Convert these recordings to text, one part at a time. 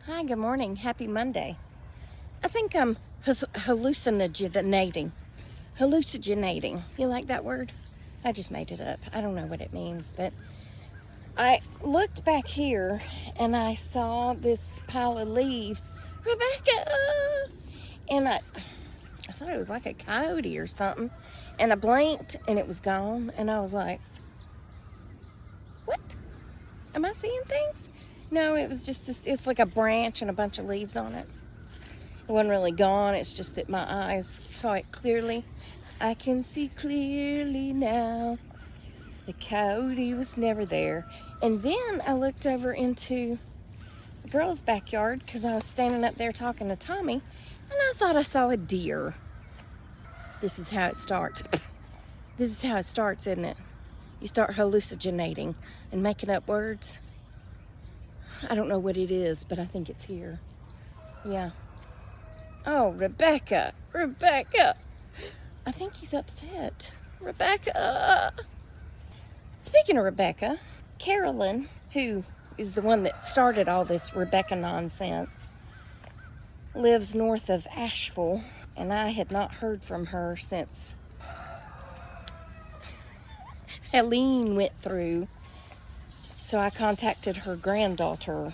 Hi, good morning. Happy Monday. I think I'm hallucinating. Hallucinating. You like that word? I just made it up. I don't know what it means, but I looked back here and I saw this pile of leaves. Rebecca! And I thought it was like a coyote or something. And I blinked and it was gone. And I was like, what? Am I seeing things? No, it was just this, it's like a branch and a bunch of leaves on it. It wasn't really gone, it's just that my eyes saw it clearly. I can see clearly now. The coyote was never there. And then I looked over into the girl's backyard because I was standing up there talking to Tommy, and I thought I saw a deer. This is how it starts. This is how it starts, isn't it? You start hallucinating and making up words. I don't know what it is, but I think it's here. Yeah. Oh, Rebecca. Rebecca. I think he's upset. Rebecca. Speaking of Rebecca, Carolyn, who is the one that started all this Rebecca nonsense, lives north of Asheville, and I had not heard from her since Helene went through. So I contacted her granddaughter,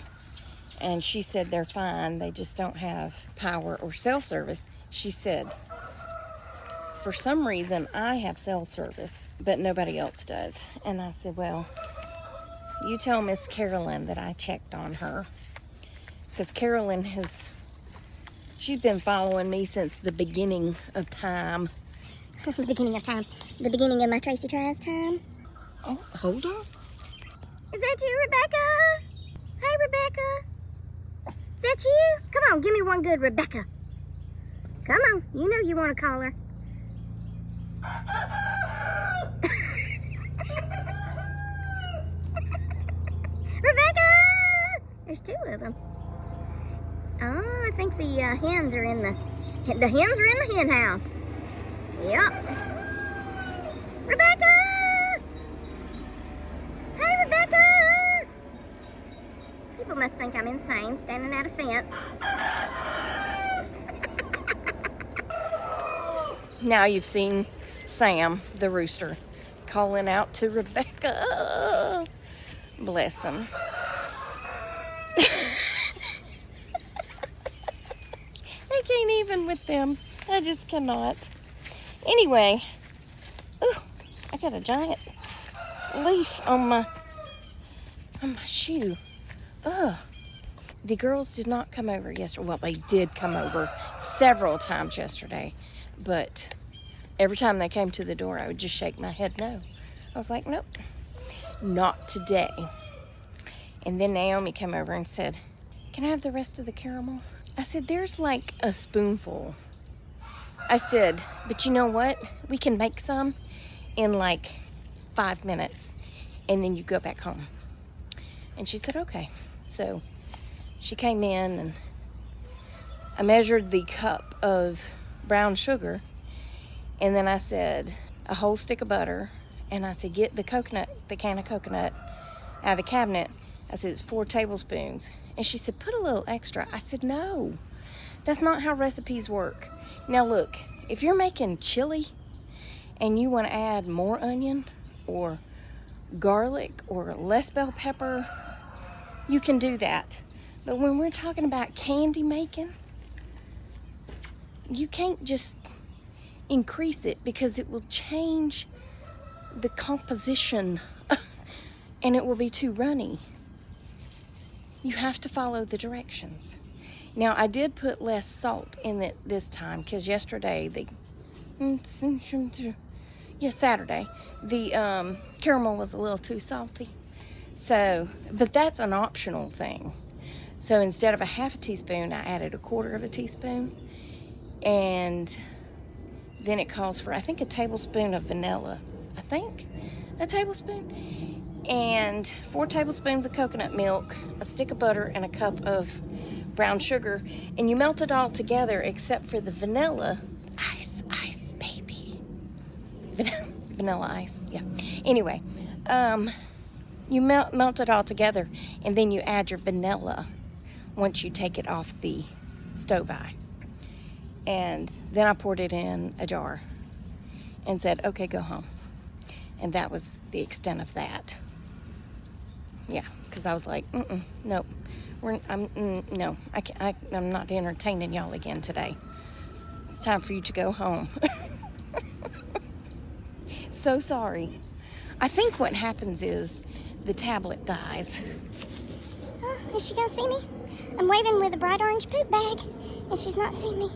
and she said they're fine. They just don't have power or cell service. She said, for some reason, I have cell service, but nobody else does. And I said, well, you tell Miss Carolyn that I checked on her. Because Carolyn she's been following me since the beginning of time. The beginning of time. The beginning of my Tracy Tries time. Oh, hold on. Is that you, Rebecca? Hey, Rebecca. Is that you? Come on, give me one good Rebecca. Come on, you know you want to call her. Rebecca! There's two of them. Oh, I think the hens are in the hen house. Yep. Rebecca! Hey, Rebecca! People must think I'm insane standing at a fence. Now you've seen Sam, the rooster, calling out to Rebecca. Bless him. I can't even with them. I just cannot. Anyway, ooh, I got a giant leaf on my shoe. Ugh. The girls did not come over yesterday. Well, they did come over several times yesterday, but every time they came to the door, I would just shake my head no. I was like, nope, not today. And then Naomi came over and said, can I have the rest of the caramel? I said, there's like a spoonful. I said, but you know what? We can make some in like 5 minutes, and then you go back home. And she said, okay. So she came in and I measured the cup of brown sugar, and then I said, a whole stick of butter, and I said, get the can of coconut out of the cabinet. I said, it's 4 tablespoons. And she said, put a little extra. I said, no, that's not how recipes work. Now look, if you're making chili and you want to add more onion or garlic or less bell pepper, you can do that. But when we're talking about candy making, you can't just increase it because it will change the composition and it will be too runny. You have to follow the directions. Now, I did put less salt in it this time because yesterday, Saturday, the caramel was a little too salty. So, but that's an optional thing. So instead of a half a teaspoon, I added a 1/4 teaspoon. And then it calls for, I think, a tablespoon of vanilla. I think a tablespoon. And 4 tablespoons of coconut milk, a stick of butter, and a cup of brown sugar. And you melt it all together except for the vanilla. Ice, baby. Vanilla ice, yeah. Anyway, you melt it all together, and then you add your vanilla once you take it off the stove eye. And then I poured it in a jar and said, okay, go home. And that was the extent of that. Yeah, because I was like, nope. No, I'm not entertaining y'all again today. It's time for you to go home. So sorry. I think what happens is the tablet dies. Oh, is she gonna see me? I'm waving with a bright orange poop bag, and she's not seeing me.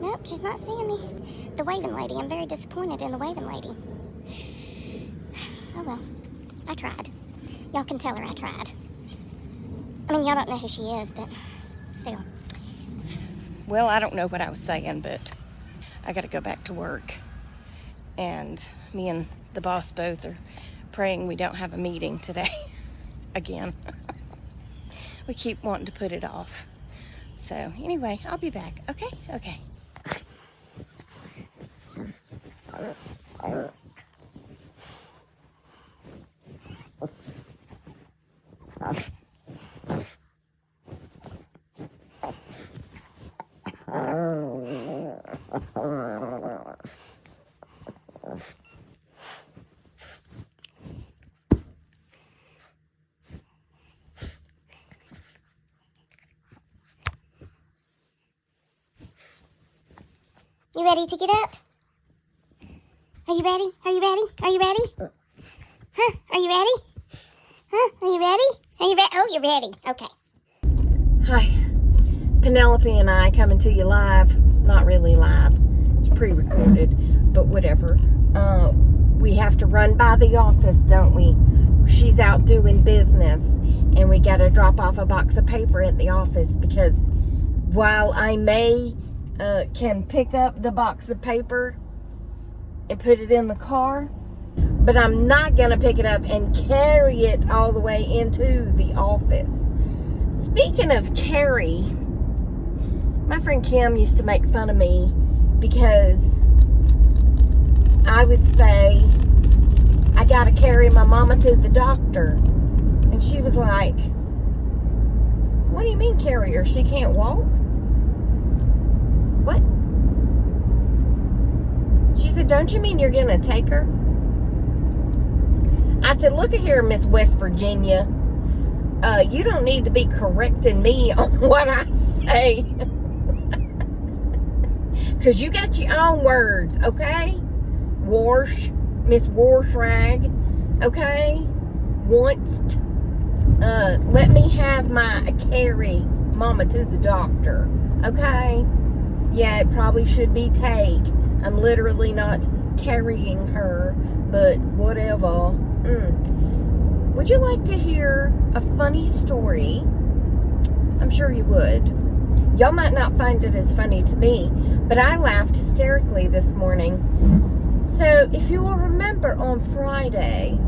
Nope, she's not seeing me. The waving lady. I'm very disappointed in the waving lady. Oh well, I tried. Y'all can tell her I tried. I mean, y'all don't know who she is, but still. Well, I don't know what I was saying, but I got to go back to work. And me and the boss both are praying we don't have a meeting today again. We keep wanting to put it off. So anyway, I'll be back. Okay? Okay. You ready to get up? Are you ready? Are you ready? Are you ready? Huh? Are you ready? Huh? Are you ready? Are you ready? Oh, you're ready. Okay. Hi. Penelope and I coming to you live. Not really live. It's pre-recorded, but whatever. We have to run by the office, don't we? She's out doing business, and we got to drop off a box of paper at the office because while I can pick up the box of paper and put it in the car, but I'm not gonna pick it up and carry it all the way into the office. Speaking of carry, my friend Kim used to make fun of me because I would say, I gotta carry my mama to the doctor. And she was like, what do you mean carry her? She can't walk? What? She said, don't you mean you're gonna take her? I said, look at here, Miss West Virginia. You don't need to be correcting me on what I say. Because you got your own words, okay? Miss Warshrag, okay? Let me have my carry mama to the doctor, okay? Yeah, it probably should be take. I'm literally not carrying her, but whatever. Would you like to hear a funny story? I'm sure you would. Y'all might not find it as funny to me, but I laughed hysterically this morning. So, if you will remember on Friday,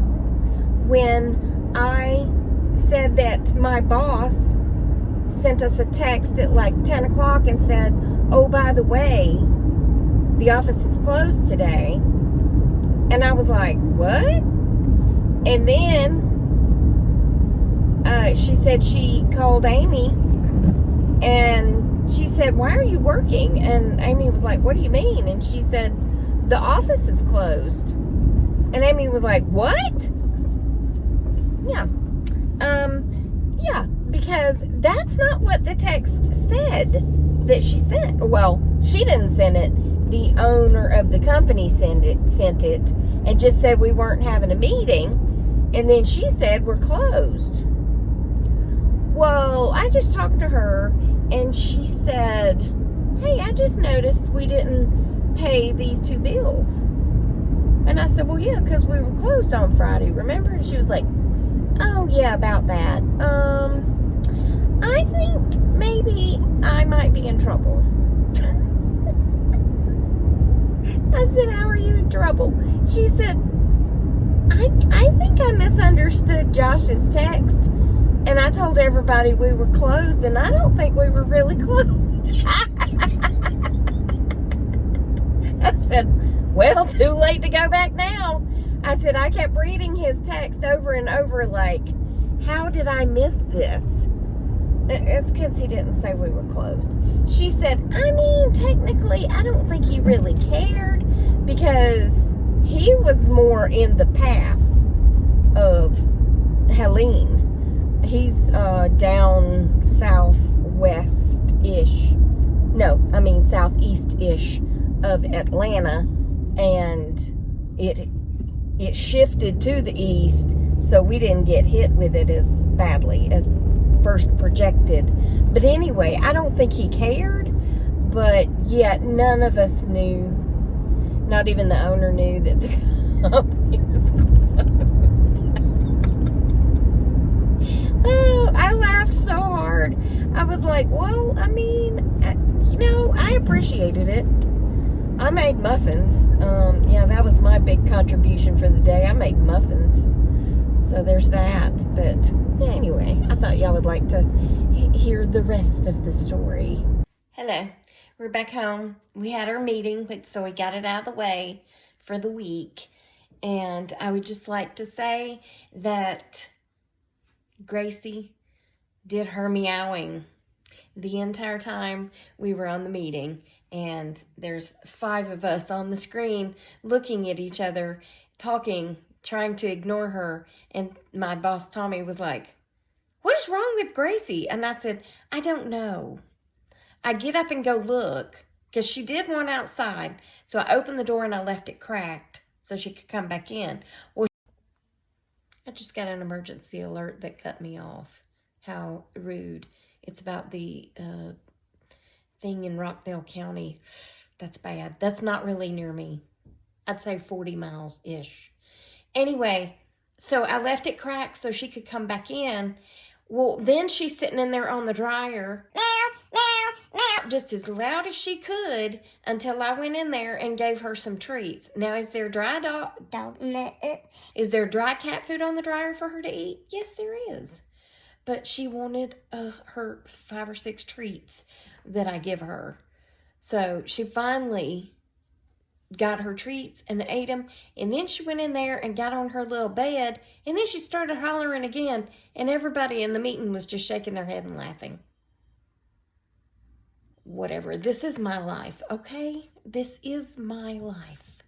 when I said that my boss sent us a text at like 10 o'clock and said, oh, by the way, the office is closed today. And I was like, what? And then she said she called Amy and she said, why are you working? And Amy was like, what do you mean? And she said, the office is closed. And Amy was like, what? Yeah. Yeah, because that's not what the text said that she sent. Well, she didn't send it. The owner of the company sent it and just said we weren't having a meeting. And then she said we're closed. Well, I just talked to her and she said, hey, I just noticed we didn't pay these 2 bills. And I said, well, yeah, because we were closed on Friday, remember? And she was like, oh, yeah, about that. I think maybe I might be in trouble. I said, how are you in trouble? She said, I think I misunderstood Josh's text. And I told everybody we were closed, and I don't think we were really closed. I said, well, too late to go back now. I said, I kept reading his text over and over like, how did I miss this? It's because he didn't say we were closed. She said, I mean, technically, I don't think he really cared because he was more in the path of Helene. He's down southwest-ish. No, I mean southeast-ish of Atlanta, and it shifted to the east, so we didn't get hit with it as badly as first projected. But anyway, I don't think he cared, but yet none of us knew, not even the owner knew that the company was closed. Oh, I laughed so hard. I was like, well, I mean, you know, I appreciated it. I made muffins. Yeah, that was my big contribution for the day. I made muffins. So there's that. But yeah, anyway, I thought y'all would like to hear the rest of the story. Hello. We're back home. We had our meeting, so we got it out of the way for the week. And I would just like to say that Gracie did her meowing the entire time we were on the meeting. And there's 5 of us on the screen looking at each other, talking, trying to ignore her. And my boss, Tommy, was like, what is wrong with Gracie? And I said, I don't know. I get up and go look, because she did one outside. So I opened the door and I left it cracked so she could come back in. Well, I just got an emergency alert that cut me off. How rude. It's about the thing in Rockdale County. That's bad. That's not really near me. I'd say 40 miles-ish. Anyway, so I left it cracked so she could come back in. Well, then she's sitting in there on the dryer. Meow, meow, meow. Just as loud as she could until I went in there and gave her some treats. Now, is there dry is there dry cat food on the dryer for her to eat? Yes, there is. But she wanted her 5 or 6 treats that I give her. So she finally got her treats and ate them. And then she went in there and got on her little bed. And then she started hollering again. And everybody in the meeting was just shaking their head and laughing. Whatever. This is my life, okay? This is my life.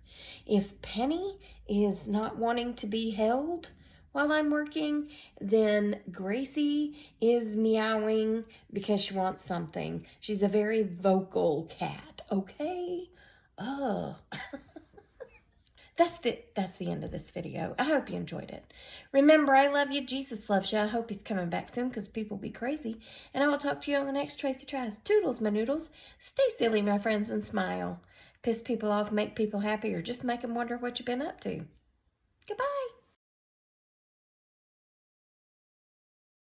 If Penny is not wanting to be held while I'm working, then Gracie is meowing because she wants something. She's a very vocal cat, okay? Oh. That's the end of this video. I hope you enjoyed it. Remember, I love you. Jesus loves you. I hope he's coming back soon because people be crazy. And I will talk to you on the next Tracy Tries. Toodles, my noodles. Stay silly, my friends, and smile. Piss people off, make people happy, or just make them wonder what you've been up to. Goodbye.